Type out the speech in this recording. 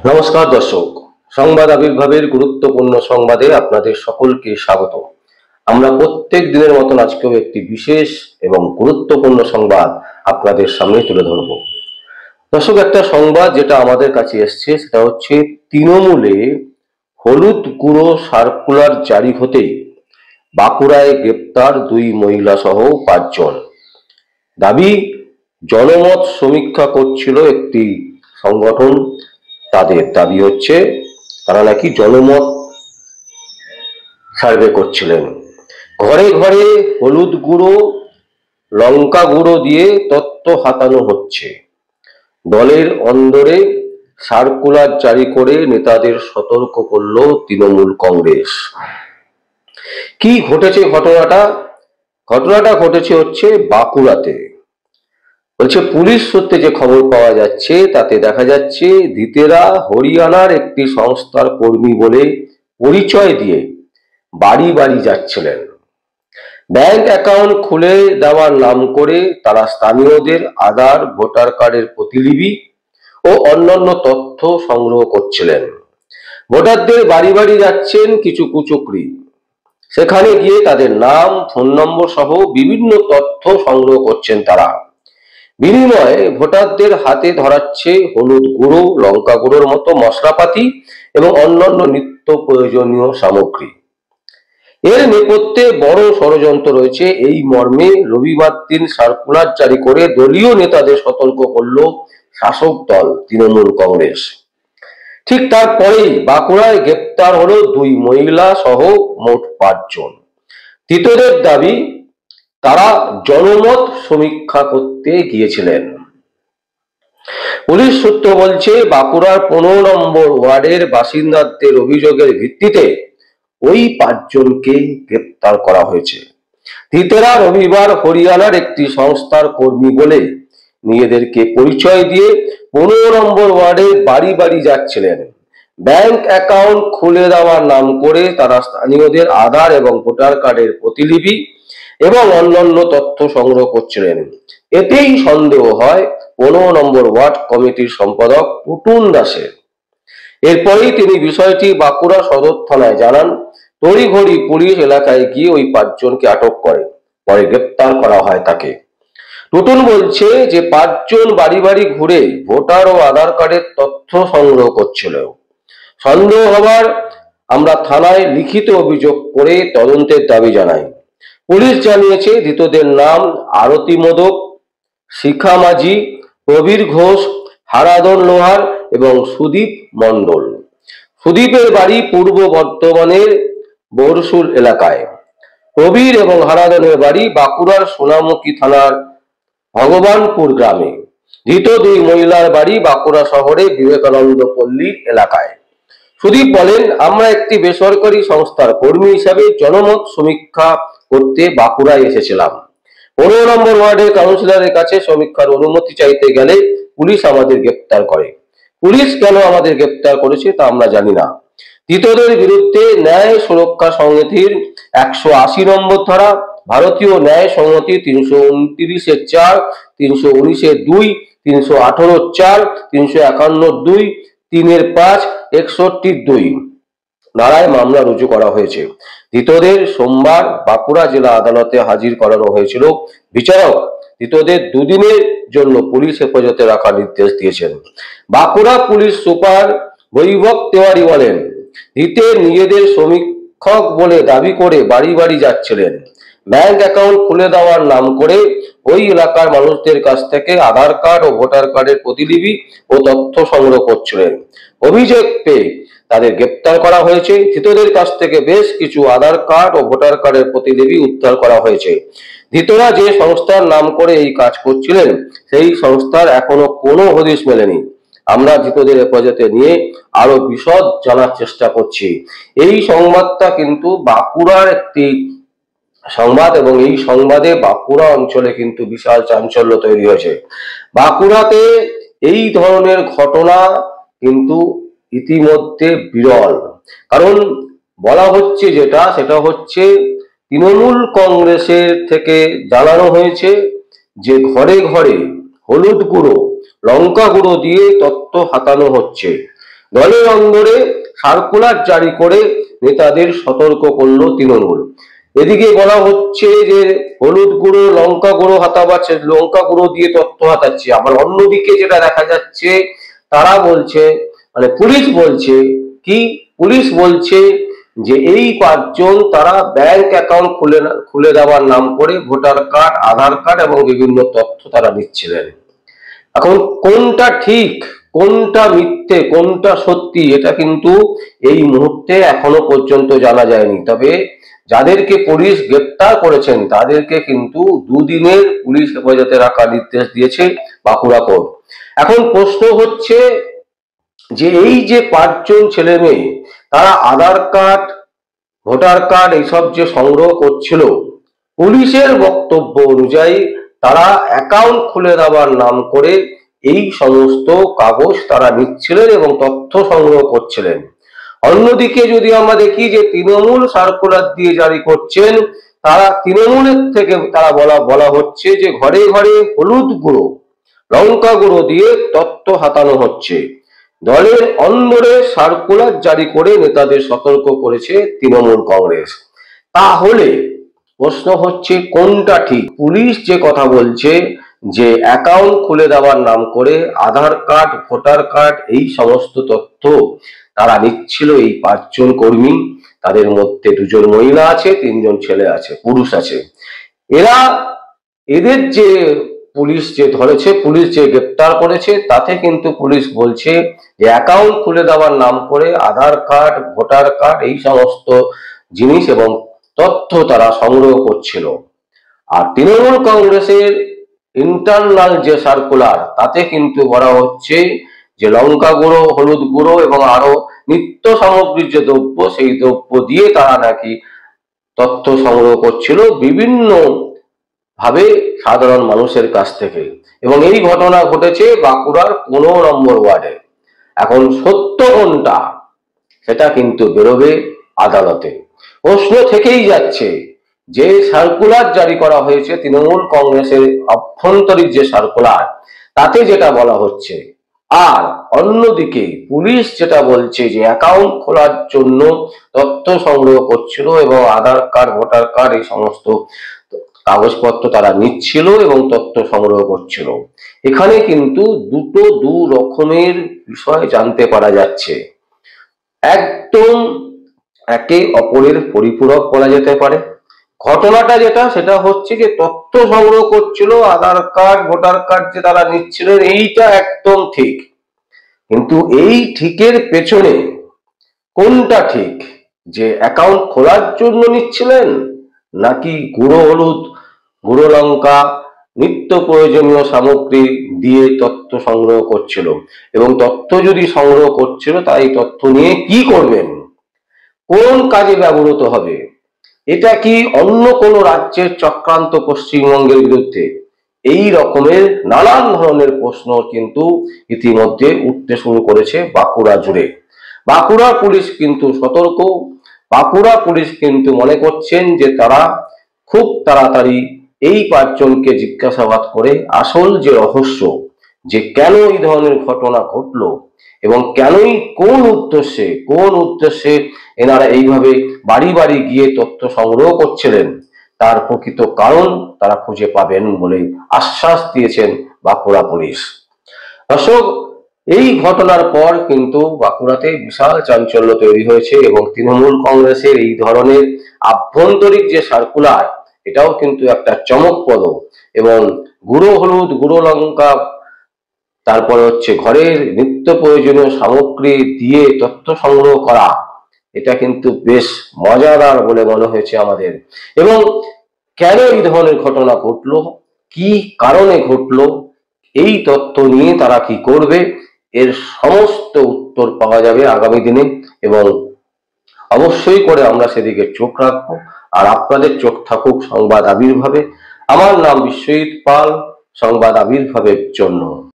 নমস্কার দর্শক, সংবাদ আবির্ভাবের গুরুত্বপূর্ণ সংবাদে আপনাদের সকলকে স্বাগত। আমরা প্রত্যেক দিনের মতন আজকেও একটি বিশেষ এবং গুরুত্বপূর্ণ সংবাদ আপনাদের সামনে তুলে ধরব। দর্শক, একটা সংবাদ যেটা আমাদের কাছে এসছে সেটা হচ্ছে তৃণমূলে হলুদ গুঁড়ো সার্কুলার জারি হতেই বাঁকুড়ায় গ্রেপ্তার 2 মহিলা সহ 5 জন। দাবি, জনমত সমীক্ষা করছিল একটি সংগঠন। তাদের দাবি হচ্ছে তারা নাকি জনমত সার্ভে করছিলেন। ঘরে ঘরে হলুদ গুঁড়ো লঙ্কা গুঁড়ো দিয়ে তথ্য হাতানো হচ্ছে। দলের অন্দরে সার্কুলার জারি করে নেতাদের সতর্ক করল তৃণমূল কংগ্রেস। কি ঘটেছে ঘটনাটা ঘটেছে হচ্ছে বাঁকুড়াতে। বলছে, পুলিশ সূত্রে যে খবর পাওয়া যাচ্ছে তাতে দেখা যাচ্ছে ধৃতেরা হরিয়ানার একটি সংস্থার কর্মী বলে পরিচয় দিয়ে বাড়ি বাড়ি যাচ্ছিলেন। ব্যাংক অ্যাকাউন্ট খুলে দেওয়ার নাম করে তারা স্থানীয়দের আধার, ভোটার কার্ডের প্রতিলিপি ও অন্যান্য তথ্য সংগ্রহ করছিলেন। ভোটারদের বাড়ি বাড়ি যাচ্ছেন কিছু কুচক্রী। সেখানে গিয়ে তাদের নাম, ফোন নম্বর সহ বিভিন্ন তথ্য সংগ্রহ করছেন তারা। বিনিময়ে ভোটারদের হাতে ধরাচ্ছে হলুদ গুঁড়ো, লঙ্কা গুঁড়োর মতো মশলাপাতি এবং অন্যান্য নিত্য প্রয়োজনীয় সামগ্রী। এর নেপথ্যে বড় ষড়যন্ত্র রয়েছে এই মর্মে রবিবার দিন সার্কুলার জারি করে দলীয় নেতাদের সতর্ক করল শাসক দল তৃণমূল কংগ্রেস। ঠিক তারপরেই বাঁকুড়ায় গ্রেপ্তার হলো 2 মহিলা সহ মোট 5 জন। ধৃতদের দাবি, তারা জনমত সমীক্ষা করতে গিয়েছিলেন। পুলিশ সূত্র বলছে, বাঁকুড়ার 15 নম্বর ওয়ার্ডের বাসিন্দাদের অভিযোগের ভিত্তিতে ওই 5 জনকে গ্রেপ্তার করা হয়েছে। ধৃতেরা রবিবার হরিয়ানার একটি সংস্থার কর্মী বলে নিজেদেরকে পরিচয় দিয়ে 15 নম্বর ওয়ার্ডে বাড়ি বাড়ি যাচ্ছিলেন। ব্যাংক অ্যাকাউন্ট খুলে দেওয়ার নাম করে তারা স্থানীয়দের আধার এবং ভোটার কার্ডের প্রতিলিপি এবং অন্যান্য তথ্য সংগ্রহ করছিলেন। এতেই সন্দেহ হয় 15 নম্বর ওয়ার্ড কমিটির সম্পাদক টুটুন দাসের। এরপরেই তিনি বিষয়টি বাঁকুড়া সদর থানায় জানান। তড়িঘড়ি পুলিশ এলাকায় গিয়ে ওই 5 জনকে আটক করে, পরে গ্রেপ্তার করা হয় তাকে। টুটুন বলছে যে 5 জন বাড়ি বাড়ি ঘুরে ভোটার ও আধার কার্ডের তথ্য সংগ্রহ করছিল। সন্দেহ হবার আমরা থানায় লিখিত অভিযোগ করে তদন্তের দাবি জানাই। পুলিশ জানিয়েছে ধৃতদের নাম আরতি মোদক, শিখা মাঝি, প্রবীর ঘোষ, হারাধন লোহার এবং সুদীপ মণ্ডল। সুদীপের বাড়ি পূর্ব বর্ধমানের বরশুল এলাকায়। প্রবীর এবং হারাধনের বাড়ি বাঁকুড়ার সোনামুখী থানার ভগবানপুর গ্রামে। ধৃত 2 মহিলার বাড়ি বাঁকুড়া শহরে বিবেকানন্দ পল্লী এলাকায়। সুদীপ বলেন, আমরা একটি বেসরকারি সংস্থার কর্মী হিসাবে জনমত সমীক্ষা করতে বাঁকুড়ায় এসেছিলাম। 15 নম্বর ওয়ার্ডের কাউন্সিলরের কাছে সমীক্ষার অনুমতি চাইতে গেলে পুলিশ আমাদের গ্রেপ্তার করে। পুলিশ কেন আমাদের গ্রেপ্তার করেছে তা আমরা জানি না। ধৃতদের বিরুদ্ধে ন্যায় সুরক্ষা সংহিতার 180 নম্বর ধারা, ভারতীয় ন্যায় সংহিতা 329-4, 319-2, 318-4, 351-2, 3-5, 61-2 ধারায় মামলা রুজু করা হয়েছে। ধৃতদের সোমবার বাঁকুড়া জেলা আদালতে হাজির করানো হয়েছিল। বিচারক ধৃতদের 2 দিনের জন্য পুলিশ হেফাজতে রাখার নির্দেশ দিয়েছেন। বাঁকুড়া পুলিশ সুপার বৈভব তেওয়ারি বলেন, ধৃতের নিজেদের সমীক্ষক বলে দাবি করে বাড়ি বাড়ি যাচ্ছিলেন। ব্যাংক অ্যাকাউন্ট খুলে দেওয়ার নাম করে ওই এলাকার মানুষদের কাছ থেকে আধার কার্ড ও ভোটার কার্ডের প্রতিলিপি ও তথ্য সংগ্রহ করছিলেন। অভিযোগ পেয়ে তাদের গ্রেপ্তার করা হয়েছে। ধৃতদের কাছ থেকে বেশ কিছু আধার কার্ড ও ভোটার কার্ডের প্রতিলিপি উদ্ধার করা হয়েছে। ধৃতরা যে সংস্থার নাম করে এই কাজ করছিলেন সেই সংস্থার এখনো কোনো হদিশ মেলেনি। আমরা ধৃতদের হেফাজতে নিয়ে আরো বিশদ জানার চেষ্টা করছি। এই সংবাদটা কিন্তু বাঁকুড়ার একটি সংবাদ এবং এই সংবাদে বাঁকুড়া অঞ্চলে কিন্তু বিশাল চাঞ্চল্য তৈরি হয়েছে। বাঁকুড়াতে এই ধরনের ঘটনা কিন্তু ইতিমধ্যে বিরল। কারণ বলা হচ্ছে সেটা হচ্ছে তৃণমূল কংগ্রেসের থেকে জানানো হয়েছে যে ঘরে ঘরে হলুদ গুঁড়ো, লঙ্কা গুঁড়ো দিয়ে তথ্য হাতানো হচ্ছে। দলের অন্দরে সার্কুলার জারি করে নেতাদের সতর্ক করলো তৃণমূল। এদিকে বলা হচ্ছে যে হলুদ গুঁড়ো, লঙ্কা গুঁড়ো হাতাবাচ্ছে, লঙ্কা গুঁড়ো দিয়ে তথ্য হাতাচ্ছে। আবার অন্যদিকে যেটা দেখা যাচ্ছে, তারা বলছে, মানে পুলিশ বলছে কি, পুলিশ বলছে যে এই পাঁচজন তারা ব্যাংক অ্যাকাউন্ট খুলে দেওয়ার নাম করে ভোটার কার্ড, আধার কার্ড এবং বিভিন্ন তথ্য তারা নিচ্ছিলেন। এখন কোনটা ঠিক, কোনটা মিথ্যে, কোনটা সত্যি, এটা কিন্তু এই মুহূর্তে এখনো পর্যন্ত জানা যায়নি। তবে যাদেরকে পুলিশ গ্রেপ্তার করেছেন তাদেরকে কিন্তু দুদিনের পুলিশ হেফাজতে রাখার নির্দেশ দিয়েছে বাঁকুড়া কোর্ট। এখন প্রশ্ন হচ্ছে যে এই যে পাঁচজন ছেলে মেয়ে তারা আধার কার্ড, ভোটার কার্ড এইসব যে সংগ্রহ করছিল, পুলিশের বক্তব্য অনুযায়ী তারা অ্যাকাউন্ট খুলে দেওয়ার নাম করে এই সমস্ত কাগজ তারা নিচ্ছিলেন এবং তথ্য সংগ্রহ করছিলেন। অন্যদিকে যদি আমরা দেখি যে তৃণমূল সার্কুলার দিয়ে জারি করছেন, তারা তৃণমূলের থেকে তারা বলা হচ্ছে যে ঘরে ঘরে হলুদ গুঁড়ো, লঙ্কা গুঁড়ো দিয়ে তথ্য হাতানো হচ্ছে। দলের অন্দরে সার্কুলার জারি করে নেতাদের সতর্ক করেছে তৃণমূল কংগ্রেস। তাহলে প্রশ্ন হচ্ছে কোনটা ঠিক? পুলিশ যে কথা বলছে যে অ্যাকাউন্ট খুলে দেওয়ার নাম করে আধার কার্ড, ভোটার কার্ড এই সমস্ত তথ্য তারা নিচ্ছিল এই পাঁচজন কর্মী, তাদের মধ্যে দুজন মহিলা আছে, তিনজন ছেলে আছে, পুরুষ আছে। এদের যে পুলিশ যে ধরেছে, পুলিশ যে গ্রেপ্তার করেছে, তাতে কিন্তু পুলিশ বলছে যে অ্যাকাউন্ট খুলে দেওয়ার নাম করে আধার কার্ড, ভোটার কার্ড এই সমস্ত জিনিস এবং তথ্য তারা সংগ্রহ করছিল। আর তৃণমূল কংগ্রেসের ইন্টারনাল যে সার্কুলার, তাতে কিন্তু বলা হচ্ছে যে লঙ্কা গুঁড়ো, হলুদ গুঁড়ো এবং আরো নিত্য সামগ্রীর যে দ্রব্য, সেই দ্রব্য দিয়ে তারা নাকি তথ্য সংগ্রহ করছিল বিভিন্ন ভাবে সাধারণ মানুষের কাছ থেকে। এবং এই ঘটনা ঘটেছে বাঁকুড়ার 15 নম্বর ওয়ার্ডে। এখন সত্য কোনটা সেটা কিন্তু বেরোবে আদালতে। প্রশ্ন থেকেই যাচ্ছে যে সার্কুলার জারি করা হয়েছে তৃণমূল কংগ্রেসের অভ্যন্তরীণ যে সার্কুলার, তাতে যেটা বলা হচ্ছে, আর অন্যদিকে পুলিশ যেটা বলছে যে অ্যাকাউন্ট খোলার জন্য তথ্য সংগ্রহ করছিল এবং আধার কার্ড, ভোটার কার্ড এই সমস্ত কাগজপত্র তারা নিচ্ছিল এবং তথ্য সংগ্রহ করছিল, এখানে কিন্তু দু রকমের বিষয় জানতে পারা যাচ্ছে। একদম একে অপরের পরিপূরক বলা যেতে পারে। ঘটনাটা যেটা, সেটা হচ্ছে যে তথ্য সংগ্রহ করছিল, আধার কার্ড, ভোটার কার্ড যে তারা নিচ্ছিলেন, এইটা একদম ঠিক। কিন্তু এই ঠিকের পেছনে কোনটা ঠিক, যে অ্যাকাউন্ট খোলার জন্য নিচ্ছিলেন নাকি গুঁড়ো হলুদ, গুঁড়ো লঙ্কা, নিত্য প্রয়োজনীয় সামগ্রী দিয়ে তথ্য সংগ্রহ করছিল, এবং তথ্য যদি সংগ্রহ করছিল তাই তথ্য নিয়ে কি করবেন, কোন কাজে ব্যবহৃত হবে? এটা কি অন্য কোনো রাজ্যের চক্রান্ত পশ্চিমবঙ্গের বিরুদ্ধে? এই রকমের নানান ধরনের প্রশ্ন কিন্তু ইতিমধ্যে উঠতে শুরু করেছে বাঁকুড়া জুড়ে। বাঁকুড়া পুলিশ কিন্তু সতর্ক। বাঁকুড়া পুলিশ কিন্তু মনে করছেন যে তারা খুব তাড়াতাড়ি এই পাঁচজনকে জিজ্ঞাসাবাদ করে আসল যে রহস্য, যে কেন এই ধরনের ঘটনা ঘটলো এবং কেনই কোন উদ্দেশ্যে এনারা এইভাবে বাড়ি বাড়ি গিয়ে তথ্য সংগ্রহ করছিলেন, তার প্রকৃত কারণ তারা খুঁজে পাবেন বলে আশ্বাস দিয়েছেন বাঁকুড়া পুলিশ। দর্শক, এই ঘটনার পর কিন্তু বাঁকুড়াতে বিশাল চাঞ্চল্য তৈরি হয়েছে এবং তৃণমূল কংগ্রেসের এই ধরনের আভ্যন্তরিক যে সার্কুলার, এটাও কিন্তু একটা চমকপ্রদ। এবং গুঁড়ো হলুদ, গুঁড়ো লঙ্কা, তারপরে হচ্ছে ঘরের নিত্য প্রয়োজনীয় সামগ্রী দিয়ে তথ্য সংগ্রহ করা, এটা কিন্তু বেশ মজাদার বলে মনে হয়েছে আমাদের। এবং কেন এই ধরনের ঘটনা ঘটলো, কি কারণে ঘটলো, এই তথ্য নিয়ে তারা কি করবে, এর সমস্ত উত্তর পাওয়া যাবে আগামী দিনে এবং অবশ্যই করে আমরা সেদিকে চোখ রাখবো। আর আপনাদের চোখ থাকুক সংবাদ আবির্ভাবে। আমার নাম বিশ্বজিৎ পাল, সংবাদ আবির্ভাবের জন্য।